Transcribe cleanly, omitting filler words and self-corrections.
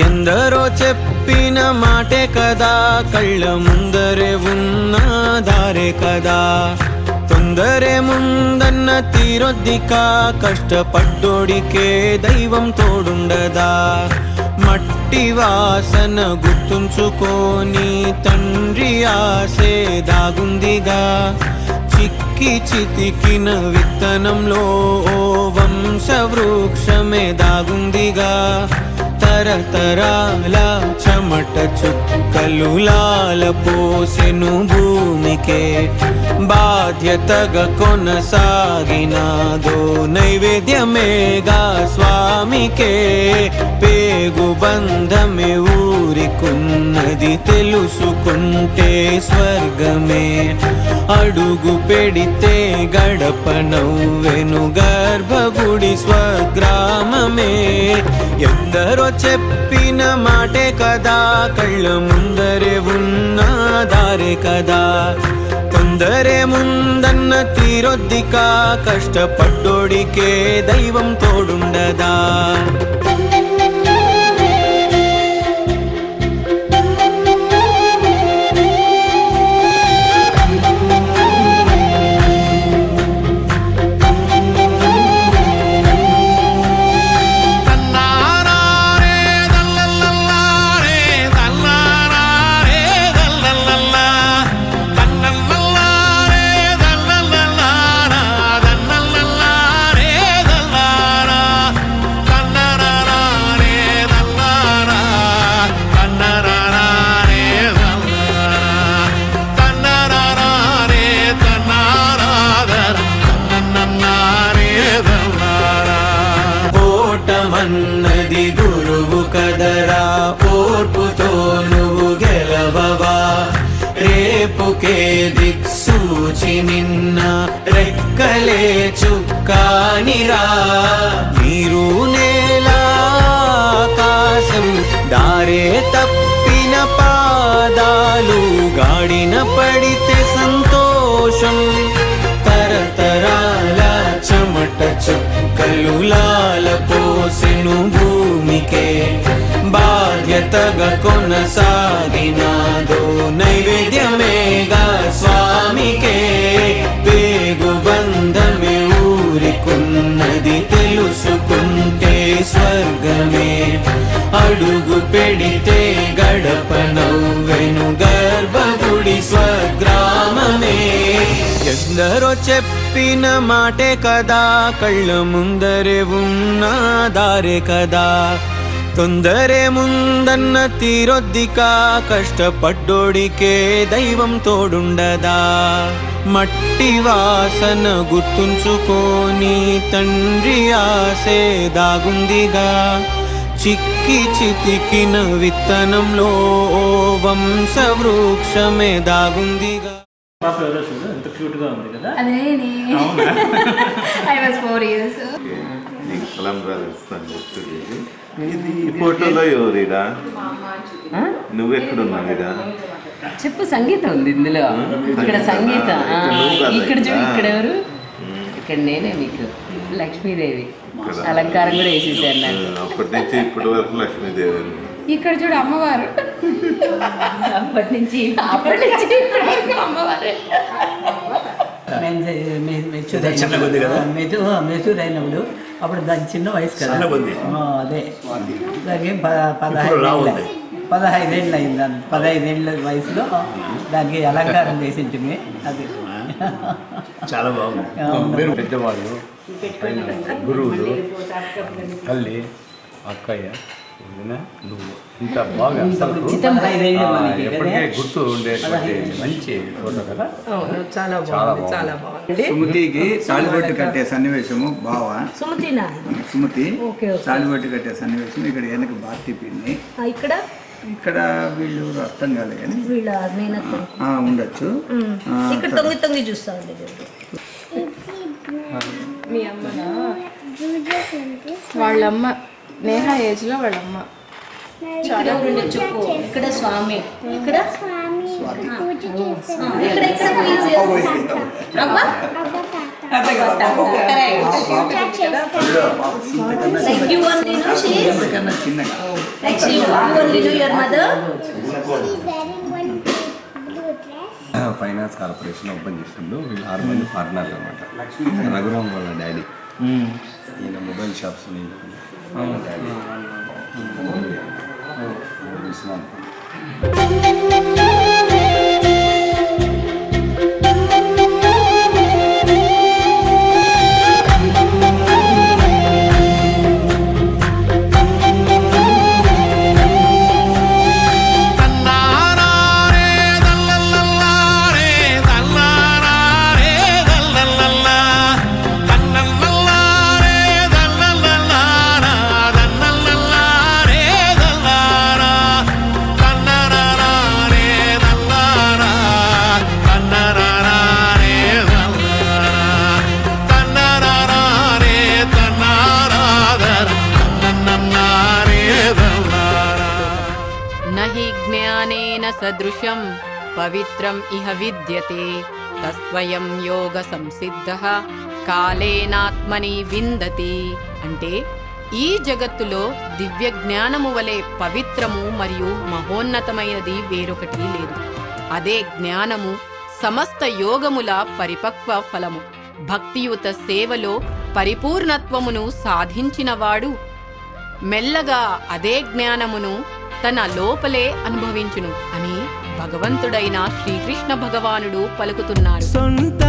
ఎందరో చెప్పిన మాటే కదా, కళ్ళ ముందరే ఉన్న దారే కదా. తొందరే ముందన్న తీరొద్దికా, కష్టపడ్డోడికే దైవం తోడుండదా. మట్టి వాసన గుర్తుంచుకొని తండ్రి ఆసే దాగుందిగా. చిక్కి చితికిన విత్తనంలో ఓ వంశవృక్షమే దాగుందిగా. తరతరాల చెమట చుక్కలు లాల పోసెను భూమికే. బాధ్యతగా కొనసాగినాదో నైవేద్యమేగా స్వామికే. పేగు బంధమే ఊరికున్నది తెలుసుకుంటే స్వర్గమే. అడుగు పెడితే గడప నవ్వెను గర్భగుడి స్వగ్రామమే. ఎందరో చెప్పిన మాటే కదా, కళ్ళ ముందరే ఉన్న దారే కదా. తొందరే ముందన్న తీరొద్దికా, కష్టపడ్డోడికే దైవం తోడుండదా. అన్నది గురువు కదరా, ఓర్పుతో నువ్వు గెలవవా. రేపుకే దిక్సూచి నిన్న రెక్కలే చుక్కానిరా. నీరు నేల ఆకాశం దారే తప్పిన పాదాలు, గాడిన పడితే సంతోషం. తరతరాల చెమట చుక్కలు లాల పోసెను భూమికే. బాధ్యతగా కొనసాగినాదో నైవేద్యమేగా స్వామికే. పేగు బంధమే ఊరికున్నది తెలుసుకుంటే స్వర్గమే. అడుగు పెడితే గడప నవ్వెను గర్భగుడి స్వగ్రామమే. ఎందరో చెప్పిన మాటే కదా, కళ్ళ ముందరే ఉన్న దారే కదా. తొందరే ముందన్న తీరొద్దికా, కష్టపడ్డోడికే దైవం తోడుండదా. మట్టి వాసన గుర్తుంచుకొని తండ్రి ఆసే దాగుందిగా. చిక్కి చితికిన విత్తనంలో ఓ వంశవృక్షమే దాగుందిగా. ఎంత క్యూట్ గా ఉంది కదా. ఇది ఫోటోలో ఎవరిడా? నువ్వెక్కడున్నావు ఇదా? చెప్పు. సంగీత ఉంది ఇందులో. ఇక్కడ సంగీత. ఇక్కడ చూడు. ఇక్కడ ఎవరు? ఇక్కడ నేనే మీకు లక్ష్మీదేవి. అలంకారం కూడా వేసేసారు నాకు. అప్పటి నుంచి ఇప్పటి వరకు లక్ష్మీదేవి. ఇక్కడ చూడు అమ్మవారు. అప్పటి నుంచి అమ్మవారే. మెచూర్ అయినప్పుడు అప్పుడు దాని చిన్న వయసు కదా. అదే దానికి 15 ఏళ్ళు అయింది. దాన్ని 15 ఏళ్ళ వయసులో దానికి అలంకారం చేసింటిమి. అది చాలా బాగుంది. పెద్దవాళ్ళు, గురువులు, తల్లి, అక్కయ్య, వదినా, నువ్వు ఇంత బాగా అసలు పదహైదేళ్ళు మనకి ఎప్పటికే కదా? గుర్తు ఉండేటువంటి మంచి ఫోటో కదా. అవును, చాలా చాలా బాగుంది, బాగుంది. చాలా బాగుంది. సుమతికి తాళిబొట్టు కట్టే సన్నివేశము బావ సుమతినా సుమతి ఓకే, ఓకే. తాళిబొట్టు కట్టే సన్నివేశం ఇక్కడ వెనక భారతీ పిన్ని ఇక్కడ ఇక్కడ వీళ్ళు అర్థం కాలే కానీ వీళ్ళ మేనత్త ఉండొచ్చు. ఇక్కడ తొంగి తొంగి చూస్తా ఉంది మీ అమ్మనా? వాళ్ళమ్మ నేహ ఏజ్లో వాళ్ళమ్మ. చాలా చెప్పు. ఇక్కడ స్వామి, ఇక్కడ ఇక్కడ ఇక్కడ please. అవ్వ? Like you only know she is? కన్నా చిన్నగా Like you only know your mother? Finance corporation open చేసినప్పుడు వీళ్ళు 6 మంది పార్ట్నర్లు అనమాట. రఘురామ్ వాళ్ళ డాడీ, ఈయన మొబైల్ షాప్స్ డాడీ విశ్వనాథ్. నహి జ్ఞానేన సదృశం పవిత్రం ఇహ విద్యతే తస్వయం యోగ సంసిద్ధః కాలేనాత్మని విందతి. అంటే ఈ జగత్తులో దివ్య జ్ఞానము వలె పవిత్రము మరియు మహోన్నతమైనది వేరొకటి లేదు. అదే జ్ఞానము సమస్త యోగముల పరిపక్వ ఫలము. భక్తియుత సేవలో పరిపూర్ణత్వమును సాధించినవాడు మెల్లగా అదే జ్ఞానమును తన లోపలే అనుభవించును అని భగవంతుడైన శ్రీకృష్ణ భగవానుడు పలుకుతున్నారు. సొంత